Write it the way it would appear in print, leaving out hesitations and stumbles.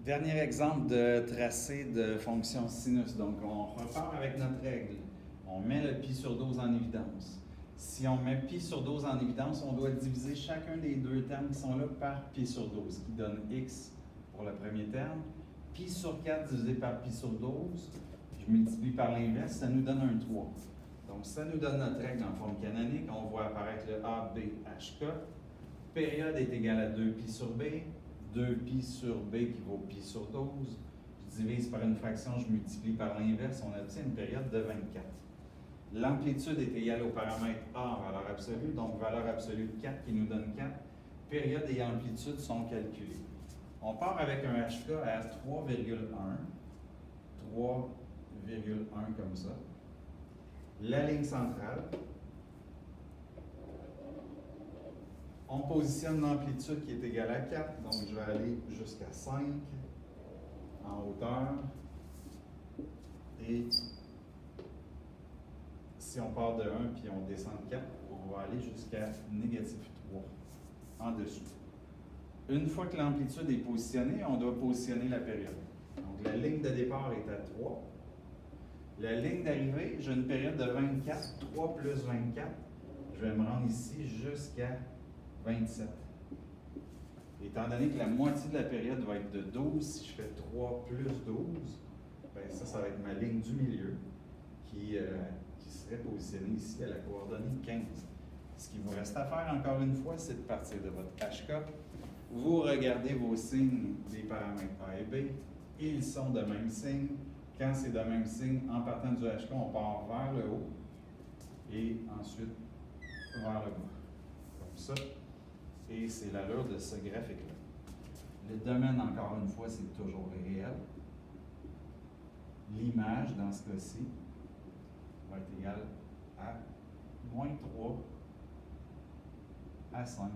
Dernier exemple de tracé de fonction sinus. Donc, on repart avec notre règle. On met le pi sur 12 en évidence. Si on met pi sur 12 en évidence, on doit diviser chacun des deux termes qui sont là par pi sur 12, qui donne x pour le premier terme. Pi sur 4 divisé par pi sur 12, je multiplie par l'inverse, ça nous donne un 3. Donc, ça nous donne notre règle en forme canonique. On voit apparaître le A, B, H, K. Période est égale à 2 pi sur B. 2 pi sur B qui vaut pi sur 12. Je divise par une fraction, je multiplie par l'inverse, on obtient une période de 24. L'amplitude est égale au paramètre A en valeur absolue, donc valeur absolue de 4 qui nous donne 4. Période et amplitude sont calculées. On part avec un HK à 3,1. 3,1 comme ça. La ligne centrale. On positionne l'amplitude qui est égale à 4, donc je vais aller jusqu'à 5 en hauteur. Et si on part de 1 puis on descend de 4, on va aller jusqu'à négatif 3 en dessous. Une fois que l'amplitude est positionnée, on doit positionner la période. Donc la ligne de départ est à 3. La ligne d'arrivée, j'ai une période de 24, 3 plus 24. Je vais me rendre ici jusqu'à 27. Étant donné que la moitié de la période va être de 12, si je fais 3 plus 12, bien ça va être ma ligne du milieu qui serait positionnée ici à la coordonnée 15. Ce qu'il vous reste à faire, encore une fois, c'est de partir de votre HK. Vous regardez vos signes des paramètres A et B. Ils sont de même signe. Quand c'est de même signe, en partant du HK, on part vers le haut et ensuite vers le bas. Comme ça. Et c'est l'allure de ce graphique-là. Le domaine, encore une fois, c'est toujours réel. L'image, dans ce cas-ci, va être égale à moins 3 à 5